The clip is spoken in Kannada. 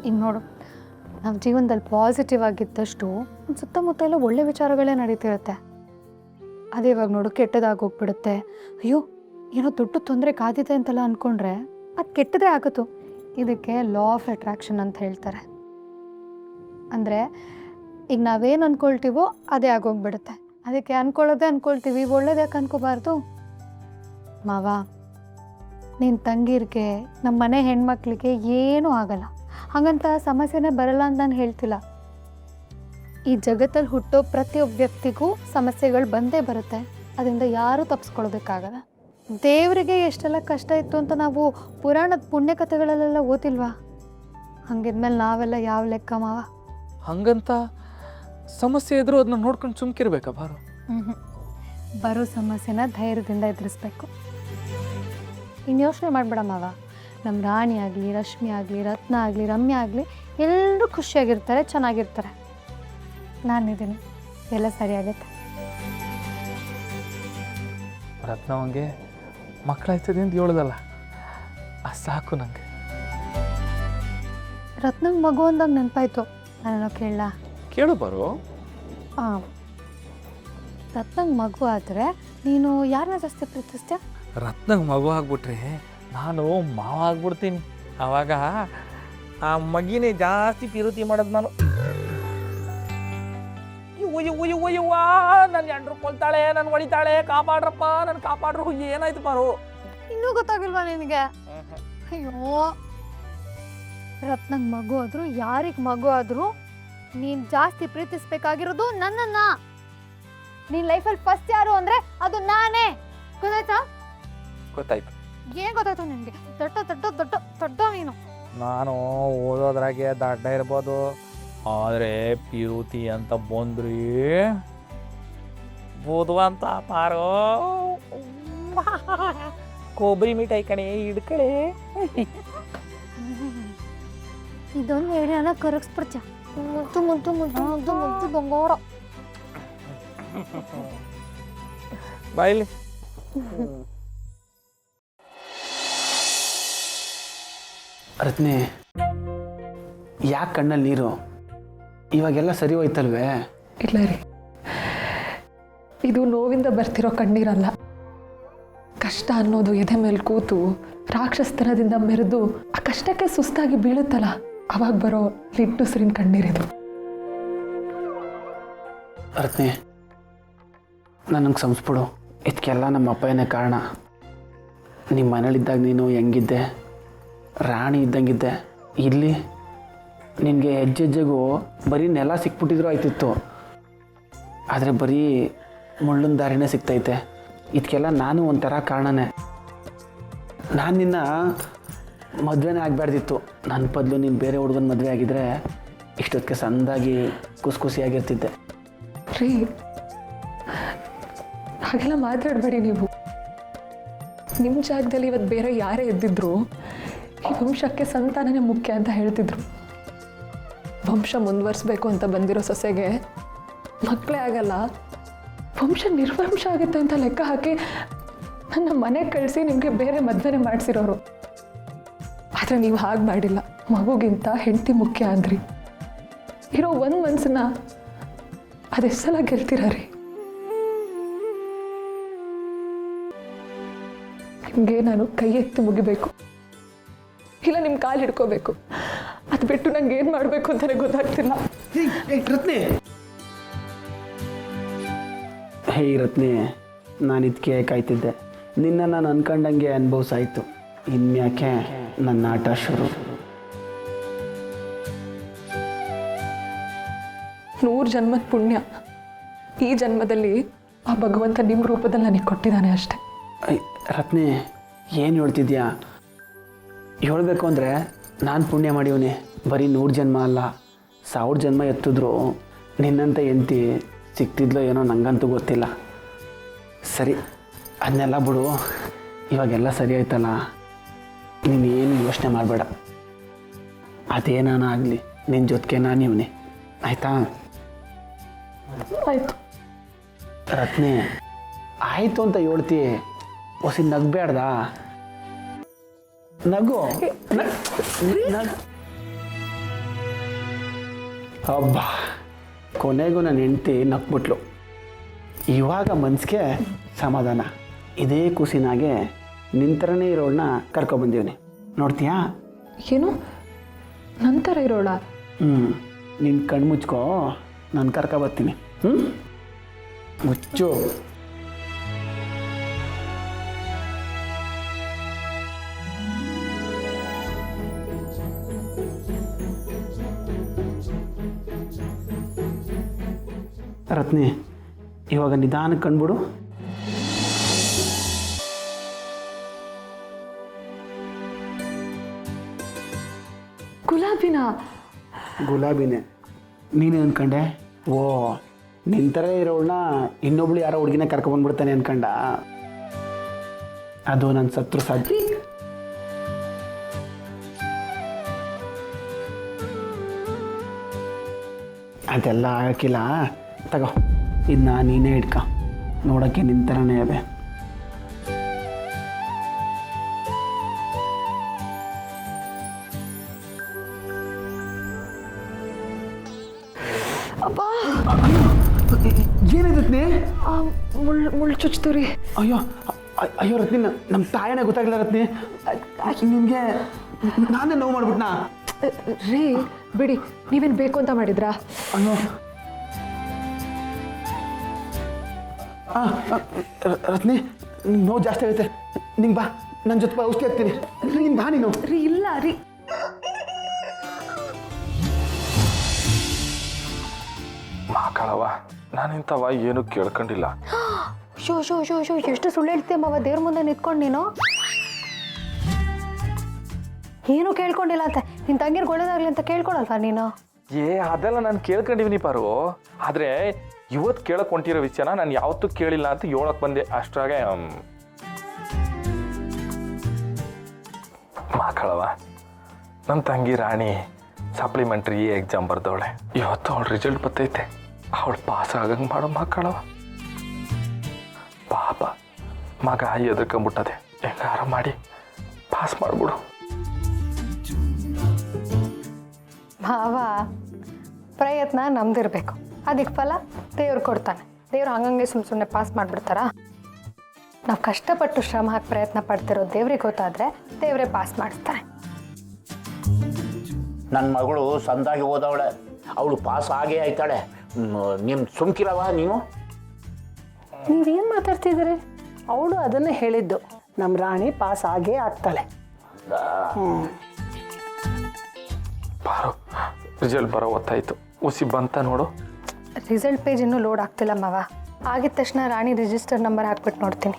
ಈಗ ನೋಡು, ನಾವು ಜೀವನದಲ್ಲಿ ಪಾಸಿಟಿವ್ ಆಗಿದ್ದಷ್ಟು ನಮ್ಮ ಸುತ್ತಮುತ್ತ ಎಲ್ಲ ಒಳ್ಳೆ ವಿಚಾರಗಳೇ ನಡೀತಿರುತ್ತೆ. ಅದೇ ಇವಾಗ ನೋಡು ಕೆಟ್ಟದಾಗಿ ಹೋಗ್ಬಿಡುತ್ತೆ. ಅಯ್ಯೋ ಏನೋ ದೊಡ್ಡ ತೊಂದರೆ ಕಾದಿದೆ ಅಂತೆಲ್ಲ ಅಂದ್ಕೊಂಡ್ರೆ ಅದು ಕೆಟ್ಟದೇ ಆಗುತ್ತೋ. ಇದಕ್ಕೆ ಲಾ ಆಫ್ ಅಟ್ರಾಕ್ಷನ್ ಅಂತ ಹೇಳ್ತಾರೆ. ಅಂದರೆ ಈಗ ನಾವೇನು ಅಂದ್ಕೊಳ್ತೀವೋ ಅದೇ ಆಗೋಗ್ಬಿಡುತ್ತೆ. ಅದಕ್ಕೆ ಅಂದ್ಕೊಳ್ತೀವಿ, ಒಳ್ಳೇದು ಯಾಕೆ ಅನ್ಕೋಬಾರ್ದು? ಮಾವ, ನಿನ್ನ ತಂಗಿರ್ಗೆ ನಮ್ಮ ಮನೆ ಹೆಣ್ಮಕ್ಳಿಗೆ ಏನೂ ಆಗಲ್ಲ, ಹಾಗಂತ ಸಮಸ್ಯೆನೇ ಬರಲ್ಲ ಅಂತ ನಾನು ಹೇಳ್ತಿಲ್ಲ. ಈ ಜಗತ್ತಲ್ಲಿ ಹುಟ್ಟೋ ಪ್ರತಿಯೊಬ್ಬ ವ್ಯಕ್ತಿಗೂ ಸಮಸ್ಯೆಗಳು ಬಂದೇ ಬರುತ್ತೆ. ಅದರಿಂದ ಯಾರೂ ತಪ್ಪಿಸ್ಕೊಳ್ಳೋದಕ್ಕಾಗಲ್ಲ. ದೇವರಿಗೆ ಎಷ್ಟೆಲ್ಲ ಕಷ್ಟ ಇತ್ತು ಅಂತ ನಾವು ಪುರಾಣದ ಪುಣ್ಯಕಥೆಗಳಲ್ಲೆಲ್ಲ ಓದಿಲ್ವಾ? ಹಂಗಿದ್ಮೇಲೆ ನಾವೆಲ್ಲ ಯಾವ ಲೆಕ್ಕ ಮಾವ? ಹಂಗಂತ ಸಮಸ್ಯೆ ಇದ್ರೂ ಅದನ್ನ ನೋಡ್ಕೊಂಡು ಸುಮ್ಕಿರ್ಬೇಕಾ ಬಾರು? ಬರೋ ಸಮಸ್ಯೆನ ಧೈರ್ಯದಿಂದ ಎದುರಿಸ್ಬೇಕು. ಇನ್ನು ಯೋಚನೆ ಮಾಡಬೇಡ ಮಾವ. ನಮ್ಮ ರಾಣಿ ಆಗಲಿ, ರಶ್ಮಿ ಆಗಲಿ, ರತ್ನ ಆಗಲಿ, ರಮ್ಯಾ ಆಗಲಿ ಎಲ್ಲರೂ ಖುಷಿಯಾಗಿರ್ತಾರೆ, ಚೆನ್ನಾಗಿರ್ತಾರೆ. ನಾನಿದ್ದೀನಿ, ಎಲ್ಲ ಸರಿಯಾಗುತ್ತೆ. ರತ್ನವಂಗೆ ಮಕ್ಕಳಾಯ್ತದೆ ಅಂತ ಹೇಳೋದಲ್ಲ, ಅದು ಸಾಕು ನನಗೆ. ರತ್ನಂಗೆ ಮಗು ಅಂದಾಗ ನೆನಪಾಯ್ತು, ನಾನೇನೋ ಕೇಳಲ್ಲ? ಕೇಳು ಬಾರು. ಹಾಂ, ರತ್ನಂಗೆ ಮಗು ಆದರೆ ನೀನು ಯಾರನ್ನ ಜಾಸ್ತಿ ಪ್ರೀತಿಸ್ತೀಯ? ರತ್ನಂಗೆ ಮಗು ಆಗ್ಬಿಟ್ರೆ ನಾನು ಮಾವ ಆಗ್ಬಿಡ್ತೀನಿ. ಆವಾಗ ಆ ಮಗಿನೇ ಜಾಸ್ತಿ ಪಿರುತಿ ಮಾಡೋದು ನಾನು. ಒಯ್ಯವ್ವ ನನ್ನ ಎಂಡ್ರು ಕೊಲ್ತಾಳೆ, ನನ್ನ ಹೊಡಿತಾಳೆ, ಕಾಪಾಡ್ರಪ್ಪ, ನನ್ನ ಕಾಪಾಡ್ರು. ಏನಾಯ್ತು ಬಾರು? ಇನ್ನೂ ಗೊತ್ತಾಗಿಲ್ವಾ ನಿನಗೆ? ಅಯ್ಯೋ, ರತ್ನಂಗೆ ಮಗು ಆದರೂ ಯಾರಿಗೆ ಮಗು ಆದರೂ ನೀನು ಜಾಸ್ತಿ ಪ್ರೀತಿಸ್ಬೇಕಾಗಿರೋದು ನನ್ನನ್ನು. ನೀನು ಲೈಫಲ್ಲಿ ಫಸ್ಟ್ ಯಾರು ಅಂದರೆ ಅದು ನಾನೇ. ಗೊತ್ತಾಯ್ತಾ? ಗೊತ್ತಾಯ್ತು. ಏನು ಗೊತ್ತಾಯ್ತು ನಿನಗೆ? ದೊಡ್ಡ ನೀನು. ನಾನು ಓದೋದ್ರಾಗೆ ದಡ್ಡ ಇರ್ಬೋದು, ಆದರೆ ಪಿರುತಿ ಅಂತ ಬಂದ್ರಿ ಬೋದುವಂತ ಪಾರೋ ಕೊಬ್ಬರಿ ಮಿಠಾಯಿ ಕಣೆ ಹಿಡ್ಕಳೆ. ಇದೊಂದು ಹೇಳಿ ಅಲ್ಲ ಕರಗಿಸ್ಬಿಡ್ತ. ಮುದ್ದು ಬಂಗಾರ. ಬಾಯಿಲಿ. ರತ್ನೆ, ಯಾಕೆ ಕಣ್ಣಲ್ಲಿ ನೀರು? ಇವಾಗೆಲ್ಲ ಸರಿ ಹೋಯ್ತಲ್ವೇ? ಇಲ್ಲ ರೀ, ಇದು ನೋವಿಂದ ಬರ್ತಿರೋ ಕಣ್ಣೀರಲ್ಲ. ಕಷ್ಟ ಅನ್ನೋದು ಎದೆ ಮೇಲೆ ಕೂತು ರಾಕ್ಷಸತನದಿಂದ ಮೆರೆದು ಆ ಕಷ್ಟಕ್ಕೆ ಸುಸ್ತಾಗಿ ಬೀಳುತ್ತಲ್ಲ, ಅವಾಗ ಬರೋ ನಿಟ್ಟುಸಿರಿನ ಕಣ್ಣೀರಿದು. ರತ್ನೆ, ನನಗೆ ಸಂಸ್ಬಿಡು. ಇದಕ್ಕೆಲ್ಲ ನಮ್ಮ ಅಪ್ಪನೇ ಕಾರಣ. ನಿಮ್ಮ ಮನೇಲಿದ್ದಾಗ ನೀನು ಹೆಂಗಿದ್ದೆ? ರಾಣಿ ಇದ್ದಂಗಿದ್ದೆ. ಇಲ್ಲಿ ನಿನಗೆ ಹೆಜ್ಜೆಗೂ ಬರೀ ನೆಲ ಸಿಕ್ಬಿಟ್ಟಿದ್ರು ಆಯ್ತಿತ್ತು, ಆದರೆ ಬರೀ ಮುಳ್ಳಿನ ದಾರಿನೇ ಸಿಗ್ತೈತೆ. ಇದಕ್ಕೆಲ್ಲ ನಾನು ಒಂಥರ ಕಾರಣನೇ. ನಾನು ನಿನ್ನ ಮದುವೆನೇ ಆಗಬಾರ್ದಿತ್ತು. ನನ್ನ ಬದಲು ನೀನು ಬೇರೆ ಹುಡುಗನ ಮದುವೆ ಆಗಿದ್ರೆ ಇಷ್ಟೊತ್ತಿಗೆ ಸಂದಾಗಿ ಖುಷಿಯಾಗಿರ್ತಿದ್ದೆ. ರೀ, ಹಾಗೆಲ್ಲ ಮಾತಾಡಬೇಡಿ ನೀವು. ನಿಮ್ಮ ಜಾಗದಲ್ಲಿ ಇವತ್ತು ಬೇರೆ ಯಾರೇ ಇದ್ದಿದ್ರು ಈ ವಂಶಕ್ಕೆ ಸಂತಾನನೇ ಮುಖ್ಯ ಅಂತ ಹೇಳ್ತಿದ್ರು. ವಂಶ ಮುಂದುವರಿಸ್ಬೇಕು ಅಂತ ಬಂದಿರೋ ಸೊಸೆಗೆ ಮಕ್ಕಳೇ ಆಗಲ್ಲ, ವಂಶ ನಿರ್ವಂಶ ಆಗುತ್ತೆ ಅಂತ ಲೆಕ್ಕ ಹಾಕಿ ನನ್ನ ಮನೆಗೆ ಕಳಿಸಿ ನಿಮಗೆ ಬೇರೆ ಮದುವೆನೇ ಮಾಡಿಸಿರೋರು. ಆದರೆ ನೀವು ಹಾಗೆ ಮಾಡಿಲ್ಲ. ಮಗುಗಿಂತ ಹೆಂಡತಿ ಮುಖ್ಯ ಅಂದ್ರಿ. ಇರೋ ಒಂದು ಮನಸ್ಸನ್ನ ಅದೆಷ್ಟು ಸಲ ಗೆಲ್ತೀರ ರೀ? ನಿಮಗೆ ನಾನು ಕೈ ಎತ್ತಿ ಮುಗಿಬೇಕು, ಇಲ್ಲ ನಿಮ್ಮ ಕಾಲು ಹಿಡ್ಕೋಬೇಕು. ಅದು ಬಿಟ್ಟು ನಂಗೆ ಏನು ಮಾಡಬೇಕು ಅಂತಲೇ ಗೊತ್ತಾಗ್ತಿಲ್ಲ. ರತ್ನೆ, ಹೇ ರತ್ನೆ, ನಾನು ಇದಕ್ಕೆ ಕಾಯ್ತಿದ್ದೆ. ನಿನ್ನ ನಾನು ಅನ್ಕೊಂಡಂಗೆ ಅನುಭವಿಸಾಯಿತು. ಇನ್ಯಾಕೆ ನನ್ನ ಆಟ ಶುರು? 100 ಜನ್ಮದ ಪುಣ್ಯ. ಈ ಜನ್ಮದಲ್ಲಿ ಆ ಭಗವಂತ ನಿಮ್ಮ ರೂಪದಲ್ಲಿ ನನಗೆ ಕೊಟ್ಟಿದ್ದಾನೆ ಅಷ್ಟೆ. ರತ್ನೆ, ಏನು ಹೇಳ್ತಿದ್ಯಾ? ಹೇಳಬೇಕು ಅಂದರೆ ನಾನು ಪುಣ್ಯ ಮಾಡಿವನೇ. ಬರೀ 100 ಜನ್ಮ ಅಲ್ಲ, 1000 ಜನ್ಮ ಎತ್ತಿದ್ರು ನಿನ್ನಂತ ಎಂತಿ ಸಿಗ್ತಿದ್ಲೋ ಏನೋ ನನಗಂತೂ ಗೊತ್ತಿಲ್ಲ. ಸರಿ, ಅದನ್ನೆಲ್ಲ ಬಿಡು. ಇವಾಗೆಲ್ಲ ಸರಿ ಆಯ್ತಲ್ಲ, ನೀನೇನು ಯೋಚನೆ ಮಾಡಬೇಡ. ಅದೇನಾನ ಆಗಲಿ ನಿನ್ನ ಜೊತೆಗೆ ನಾನು ಇವನೇ, ಆಯಿತಾ? ಆಯಿತು ರತ್ನೆ, ಆಯಿತು ಅಂತ ಹೇಳ್ತಿ, ಹೊಸಿ ನಗಬೇಡ್ದ? ನಗು ನಗು. ಹಬ್ಬ, ಕೊನೆಗೂ ನನ್ನ ಹೆಂಡತಿ ನಕ್ಬಿಟ್ಲು. ಇವಾಗ ಮನ್ಸಿಗೆ ಸಮಾಧಾನ. ಇದೇ ಖುಷಿನಾಗೆ ನಿಂತರನೇ ಇರೋಳನ್ನ ಕರ್ಕೊಬಂದೀವ್ನಿ. ನೋಡ್ತೀಯಾ? ಏನು ನಂತರ ಇರೋಳ? ನಿನ್ನ ಕಣ್ಣು ಮುಚ್ಕೋ, ನಾನು ಕರ್ಕೊಬರ್ತೀನಿ. ಮುಚ್ಚು. ರತ್ನಿ, ಇವಾಗ ನಿಧಾನಕ್ಕೆ ಕಂಡ್ಬಿಡು. ಗುಲಾಬಿನೇ. ನೀನೇ ಅನ್ಕೊಂಡೆ? ಓ, ನಿಂತರೇ ಇರೋಳನ್ನ ಇನ್ನೊಬ್ಳು ಯಾರೋ ಹುಡುಗಿನ ಕರ್ಕೊಂಡ್ಬಂದ್ಬಿಡ್ತಾನೆ ಅನ್ಕಂಡ. ಅದು ನನ್ನ ಸತ್ರು ಸಾಧ್ಯ. ಅದೆಲ್ಲ ಆಗಕ್ಕಿಲ್ಲ. ತಗೋ, ಇದನ್ನ ನೀನೇ ಇಟ್ಕ. ನೋಡೋಕ್ಕೆ ನಿಂತರನೇ ಅವೆ. ಏನಿದೆ? ಮುಳ್ಳು ಚುಚ್ತು ರೀ. ಅಯ್ಯೋ ಅಯ್ಯೋ ರತ್ನಿ, ನಮ್ಮ ತಾಯನೇ ಗೊತ್ತಾಗಲಿಲ್ಲ ರತ್ನಿ. ನಿನಗೆ ನಾನೇ ನೋವು ಮಾಡ್ಬಿಟ್ನಾ? ರೀ ಬಿಡಿ, ನೀವೇನು ಬೇಕು ಅಂತ ಮಾಡಿದ್ರಾ? ಅಯ್ಯೋ ರತ್ನಿ, ನೋವು ಜಾಸ್ತಿ ಆಗುತ್ತೆ. ನಿಂಗೆ ಬಾ, ನನ್ನ ಜೊತೆ ಬಾ, ಔಷಧಿ ಹಾಕ್ತೀನಿ. ನೀನು ಬಾ. ನೀನು ರೀ ಇಲ್ಲ ರೀ. ಮಕ್ಕಳವ, ನಾನಿಂತವ ಏನು ಕೇಳ್ಕೊಂಡಿಲ್ಲ. ಶೋ ಶೋ ಶೋ ಶೋ ಎಷ್ಟು ಸುಳ್ಳು ಹೇಳ್ತೀಯ ಮಾವ, ದೇವ್ರ ಮುಂದೆ ನಿಂತ್ಕೊಂಡು ನೀನು. ಏನು ಕೇಳ್ಕೊಂಡಿಲ್ಲ ಅಂತ ನಿನ್ನ ತಂಗಿರ್ಗೆ ಒಳ್ಳೇದಾಗಲಿ ಅಂತ ಕೇಳ್ಕೊಳಲ್ವಾ ನೀನು? ಅದೆಲ್ಲ ನಾನು ಕೇಳ್ಕೊಂಡಿವ್ನಿ ಪಾರು. ಆದರೆ ಇವತ್ತು ಕೇಳಕ್ಕೆ ಹೊಂಟಿರೋ ವಿಷಯನ ನಾನು ಯಾವತ್ತೂ ಕೇಳಿಲ್ಲ ಅಂತ ಹೇಳಕ್ಕೆ ಬಂದೆ. ಅಷ್ಟ್ರಾಗೆ ಮಕ್ಕಳವ, ನನ್ನ ತಂಗಿ ರಾಣಿ ಸಪ್ಲಿಮೆಂಟ್ರಿ ಎಕ್ಸಾಮ್ ಬರ್ದವಳೆ. ಇವತ್ತು ಅವಳು ರಿಸಲ್ಟ್ ಬರ್ತೈತೆ. ಅವಳು ಪಾಸ್ ಆಗಂಗೆ ಮಾಡೋ ಮಕ್ಕಳವ. ಪಾಪ ಮಗ ಎದುರ್ಕೊಂಬಿಟ್ಟದೆ. ಹೆಂಗಾರ ಮಾಡಿ ಪಾಸ್ ಮಾಡಿಬಿಡು. ಮಾವ, ಪ್ರಯತ್ನ ನಮ್ದಿರ್ಬೇಕು, ಅದಕ್ಕೆ ಫಲ ದೇವ್ರು ಕೊಡ್ತಾನೆ. ದೇವ್ರು ಹಂಗಂಗೆ ಸುಮ್ಮನೆ ಪಾಸ್ ಮಾಡಿಬಿಡ್ತಾರಾ? ನಾವು ಕಷ್ಟಪಟ್ಟು ಶ್ರಮ ಹಾಕಿ ಪ್ರಯತ್ನ ಪಡ್ತಿರೋ ದೇವ್ರಿಗೆ ಗೊತ್ತಾದರೆ ದೇವರೇ ಪಾಸ್ ಮಾಡಿಸ್ತಾರೆ. ನನ್ನ ಮಗಳು ಸಂದಾಗಿ ಓದವಳೆ, ಅವಳು ಪಾಸ್ ಆಗೇ ಆಯ್ತಾಳೆ. ನಿಮ್ಮ ಸುಮ್ಕಿರವ ನೀವು? ನೀವೇನು ಮಾತಾಡ್ತಿದ್ದೀರಿ? ಅವಳು ಅದನ್ನೇ ಹೇಳಿದ್ದು, ನಮ್ಮ ರಾಣಿ ಪಾಸ್ ಆಗೇ ಆಗ್ತಾಳೆ. ಪಾರು, ರಿಸಲ್ಟ್ ಬರೋ ಹೊತ್ತಾಯ್ತು. ಉಸಿ ಬಂತ ನೋಡು. ರಿಸಲ್ಟ್ ಪೇಜ್ ಇನ್ನೂ ಲೋಡ್ ಆಗ್ತಿಲ್ಲ ಮಾವ. ಆಗಿದ ತಕ್ಷಣ ರಾಣಿ ರಿಜಿಸ್ಟರ್ ನಂಬರ್ ಹಾಕ್ಬಿಟ್ಟು ನೋಡ್ತೀನಿ.